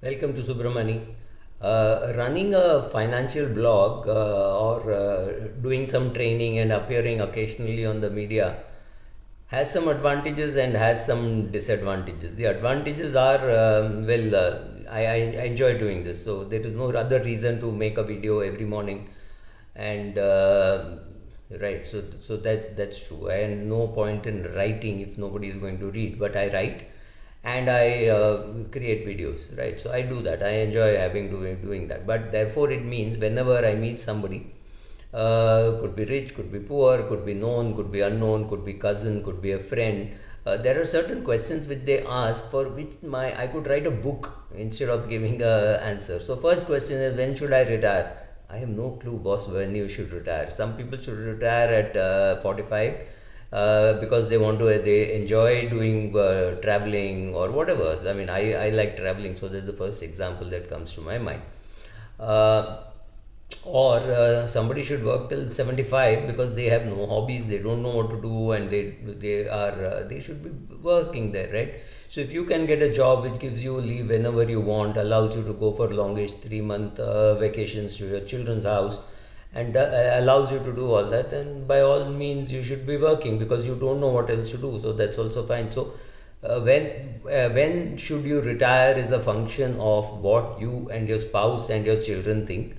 Welcome to Subramani. Running a financial blog or doing some training and appearing occasionally on the media has some advantages and has some disadvantages. The advantages are I enjoy doing this, so there is no other reason to make a video every morning, and right, so that's true. And no point in writing if nobody is going to read, but I write and I create videos, right? So I do that. I enjoy doing that. But therefore, it means whenever I meet somebody, could be rich, could be poor, could be known, could be unknown, could be cousin, could be a friend. There are certain questions which they ask for which my I could write a book instead of giving a answer. So first question is, when should I retire? I have no clue, boss, when you should retire. Some people should retire at 45 because they enjoy doing traveling or whatever. I mean, I like traveling, so that's the first example that comes to my mind. Uh, or somebody should work till 75 because they have no hobbies, they don't know what to do, and they should be working there, right? So if you can get a job which gives you leave whenever you want, allows you to go for longish 3 month vacations to your children's house, and allows you to do all that, then by all means you should be working because you don't know what else to do. So that's also fine. So when should you retire is a function of what you and your spouse and your children think.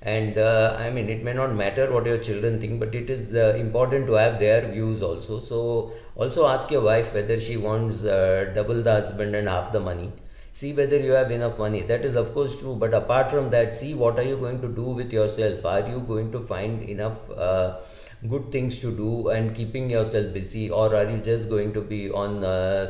And I mean, it may not matter what your children think, but it is important to have their views also. So also ask your wife whether she wants double the husband and half the money. See whether you have enough money. That is of course true, but apart from that, see what are you going to do with yourself. Are you going to find enough good things to do and keeping yourself busy, or are you just going to be on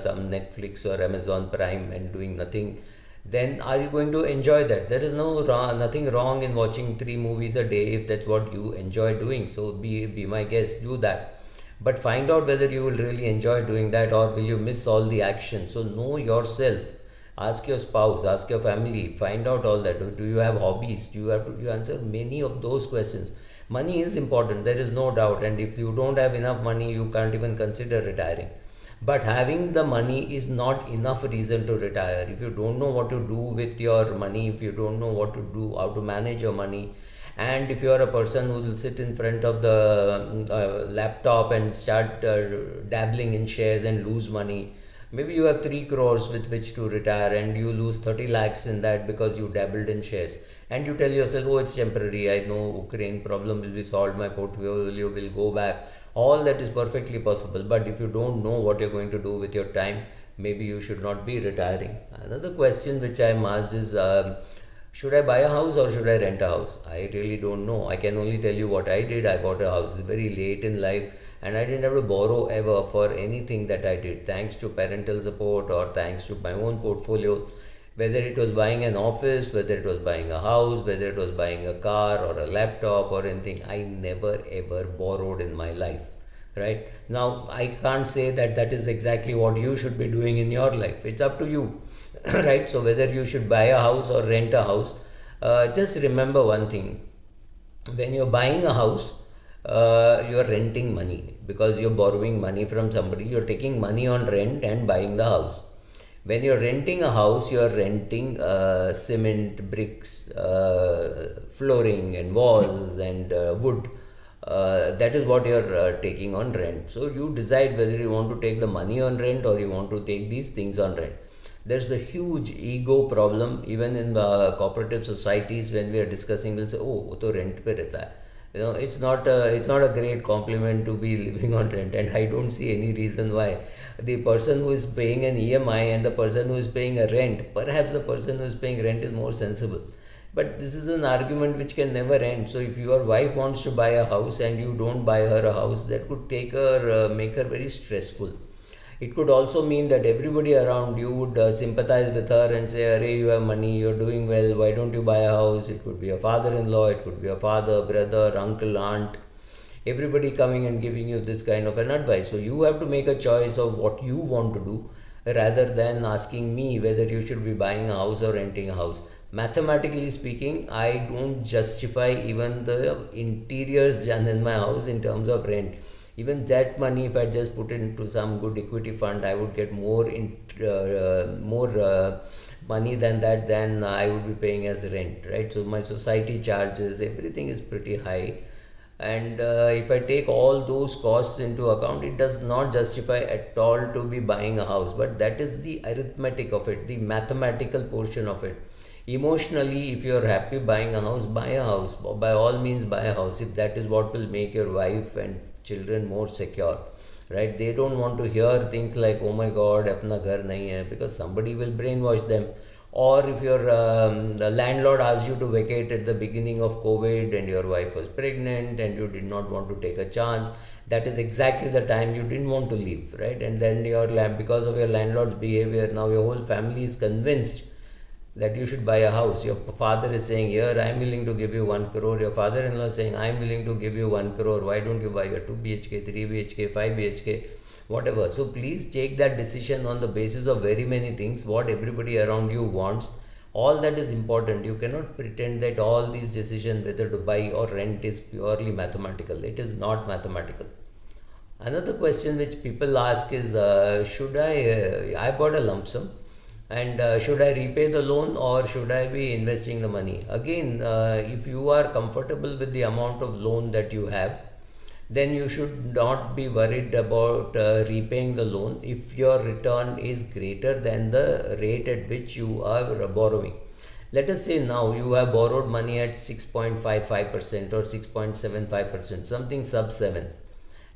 some Netflix or Amazon Prime and doing nothing? Then are you going to enjoy that? There is nothing wrong in watching 3 movies a day if that's what you enjoy doing. So be my guest, do that. But find out whether you will really enjoy doing that or will you miss all the action. So know yourself. Ask your spouse, ask your family, find out all that. Do you have hobbies? Do you answer many of those questions? Money is important, there is no doubt, and if you don't have enough money, you can't even consider retiring. But having the money is not enough reason to retire. If you don't know what to do with your money, if you don't know what to do, how to manage your money, and if you are a person who will sit in front of the laptop and start dabbling in shares and lose money, maybe you have 3 crores with which to retire and you lose 30 lakhs in that because you dabbled in shares, and you tell yourself, oh, it's temporary, I know Ukraine problem will be solved, my portfolio will go back. All that is perfectly possible, but if you don't know what you're going to do with your time, maybe you should not be retiring. Another question which I'm asked is, should I buy a house or should I rent a house? I really don't know. I can only tell you what I did. I bought a house very late in life, and I didn't have to borrow ever for anything that I did, thanks to parental support or thanks to my own portfolio. Whether it was buying an office, whether it was buying a house, whether it was buying a car or a laptop or anything, I never ever borrowed in my life. Right now, I can't say that that is exactly what you should be doing in your life. It's up to you. Right? So, whether you should buy a house or rent a house, just remember one thing: when you're buying a house, you're renting money because you're borrowing money from somebody, you're taking money on rent and buying the house. When you're renting a house, you're renting cement, bricks, flooring, and walls and wood. That is what you're taking on rent. So you decide whether you want to take the money on rent or you want to take these things on rent. There's a huge ego problem even in the cooperative societies. When we are discussing, we'll say, oh, वो तो rent पे रहता है. It's not a great compliment to be living on rent, and I don't see any reason why. The person who is paying an EMI and the person who is paying a rent, perhaps the person who is paying rent is more sensible. But this is an argument which can never end. So if your wife wants to buy a house and you don't buy her a house, that could make her very stressful. It could also mean that everybody around you would sympathize with her and say, Arey, you have money, you're doing well, why don't you buy a house? It could be a father in law, it could be a father, brother, uncle, aunt, everybody coming and giving you this kind of an advice. So you have to make a choice of what you want to do rather than asking me whether you should be buying a house or renting a house. Mathematically speaking, I don't justify even the interiors done in my house in terms of rent. Even that money, if I just put it into some good equity fund, I would get more money than that, then I would be paying as rent, right? So my society charges, everything is pretty high. And if I take all those costs into account, it does not justify at all to be buying a house. But that is the arithmetic of it, the mathematical portion of it. Emotionally, if you're happy buying a house, buy a house. By all means, buy a house if that is what will make your wife and children more secure, right? They don't want to hear things like, oh my god, apna ghar nahi hai, because somebody will brainwash them. Or if your the landlord asked you to vacate at the beginning of COVID and your wife was pregnant and you did not want to take a chance, that is exactly the time you didn't want to leave, right? And then because of your landlord's behavior, now your whole family is convinced that you should buy a house. Your father is saying, here I am willing to give you 1 crore. Your father-in-law is saying, I am willing to give you 1 crore. Why don't you buy a 2 BHK, 3 BHK, 5 BHK, whatever. So please take that decision on the basis of very many things, what everybody around you wants. All that is important. You cannot pretend that all these decisions, whether to buy or rent, is purely mathematical. It is not mathematical. Another question which people ask is, I've got a lump sum, and should I repay the loan or should I be investing the money? Again, if you are comfortable with the amount of loan that you have, then you should not be worried about repaying the loan if your return is greater than the rate at which you are borrowing. Let us say now you have borrowed money at 6.55% or 6.75%, something sub 7,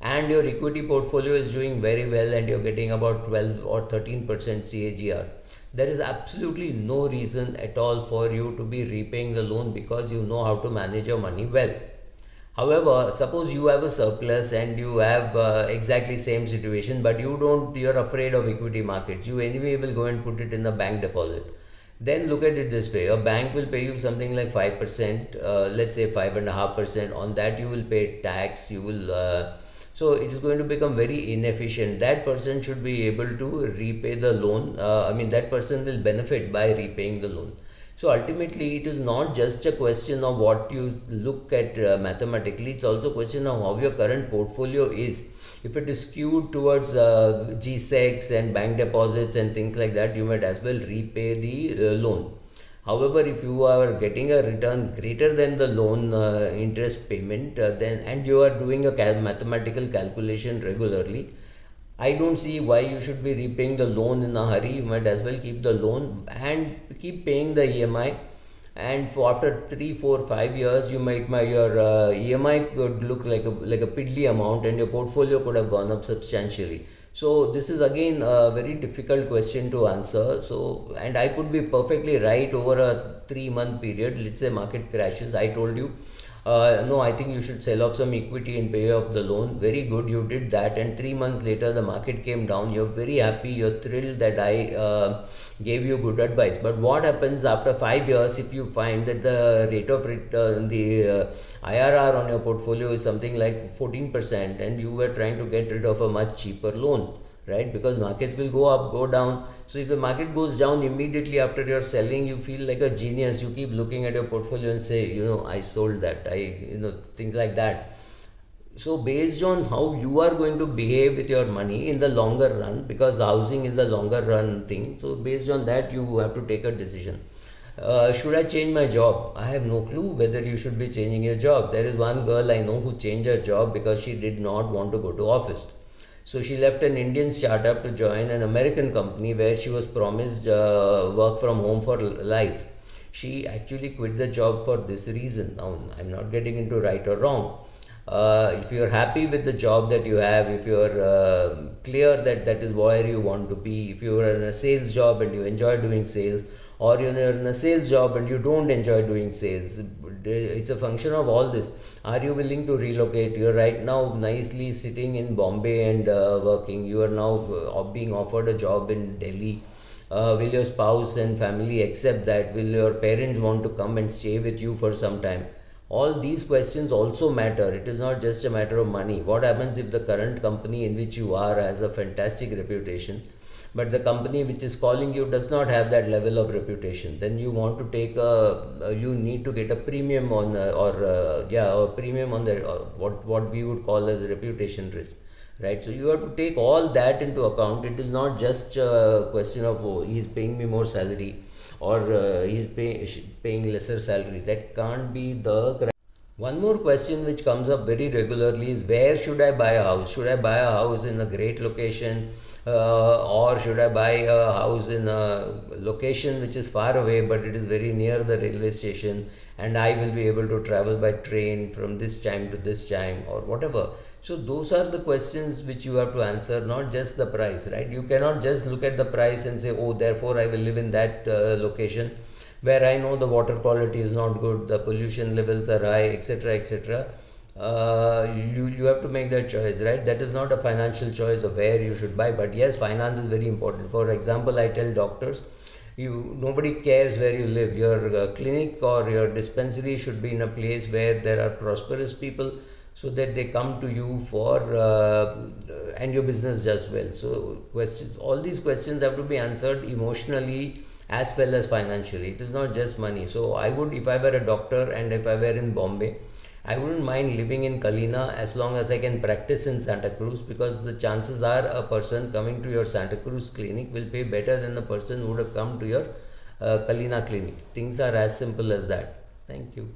and your equity portfolio is doing very well and you're getting about 12 or 13% CAGR. There is absolutely no reason at all for you to be repaying the loan because you know how to manage your money well. However, suppose you have a surplus and you have exactly same situation, but you're afraid of equity markets. You anyway will go and put it in the bank deposit. Then look at it this way: a bank will pay you something like 5%, let's say 5.5%. On that, you will pay tax. So it is going to become very inefficient. That person should be able to repay the loan. That person will benefit by repaying the loan. So ultimately, it is not just a question of what you look at mathematically. It's also a question of how your current portfolio is. If it is skewed towards G-Secs and bank deposits and things like that, you might as well repay the loan. However, if you are getting a return greater than the loan interest payment, and you are doing a mathematical calculation regularly, I don't see why you should be repaying the loan in a hurry. You might as well keep the loan and keep paying the EMI. And for after 3, 4, 5 years, your EMI could look like a piddly amount, and your portfolio could have gone up substantially. So this is again a very difficult question to answer. So, and I could be perfectly right over a 3-month period. Let's say market crashes. I told you, no, I think you should sell off some equity and pay off the loan. Very good, you did that, and 3 months later the market came down. You're very happy. You're thrilled that I gave you good advice. But what happens after 5 years if you find that the rate of return, the IRR on your portfolio is something like 14%, and you were trying to get rid of a much cheaper loan, right? Because markets will go up, go down. So if the market goes down immediately after you're selling, you feel like a genius. You keep looking at your portfolio and say, I sold that. Things like that. So based on how you are going to behave with your money in the longer run, because housing is a longer run thing. So based on that, you have to take a decision. Should I change my job? I have no clue whether you should be changing your job. There is one girl I know who changed her job because she did not want to go to office. So she left an Indian startup to join an American company where she was promised work from home for life. She actually quit the job for this reason. Now, I'm not getting into right or wrong. If you're happy with the job that you have, if you're clear that that is where you want to be, if you're in a sales job and you enjoy doing sales, or you're in a sales job and you don't enjoy doing sales, it's a function of all this. Are you willing to relocate? You're right now nicely sitting in Bombay and working. You are now being offered a job in Delhi. Will your spouse and family accept that? Will your parents want to come and stay with you for some time? All these questions also matter. It is not just a matter of money. What happens if the current company in which you are has a fantastic reputation, but the company which is calling you does not have that level of reputation? Then you want to take you need to get a premium on a premium on the what we would call as reputation risk, right? So you have to take all that into account. It is not just a question of, oh, he's paying me more salary, or paying lesser salary. That can't be the. One more question which comes up very regularly is, where should I buy a house? Should I buy a house in a great location, or should I buy a house in a location which is far away but it is very near the railway station, and I will be able to travel by train from this time to this time, or whatever. So those are the questions which you have to answer, not just the price, right? You cannot just look at the price and say, oh, therefore I will live in that location where I know the water quality is not good, the pollution levels are high, etc., etc. You have to make that choice, right? That is not a financial choice of where you should buy, but yes, finance is very important. For example, I tell doctors, nobody cares where you live. Your clinic or your dispensary should be in a place where there are prosperous people, so that they come to you for and your business does well. So all these questions have to be answered emotionally as well as financially. It is not just money. So I would, if I were a doctor and if I were in Bombay, I wouldn't mind living in Kalina as long as I can practice in Santa Cruz, because the chances are a person coming to your Santa Cruz clinic will pay better than the person who would have come to your Kalina clinic. Things are as simple as that. Thank you.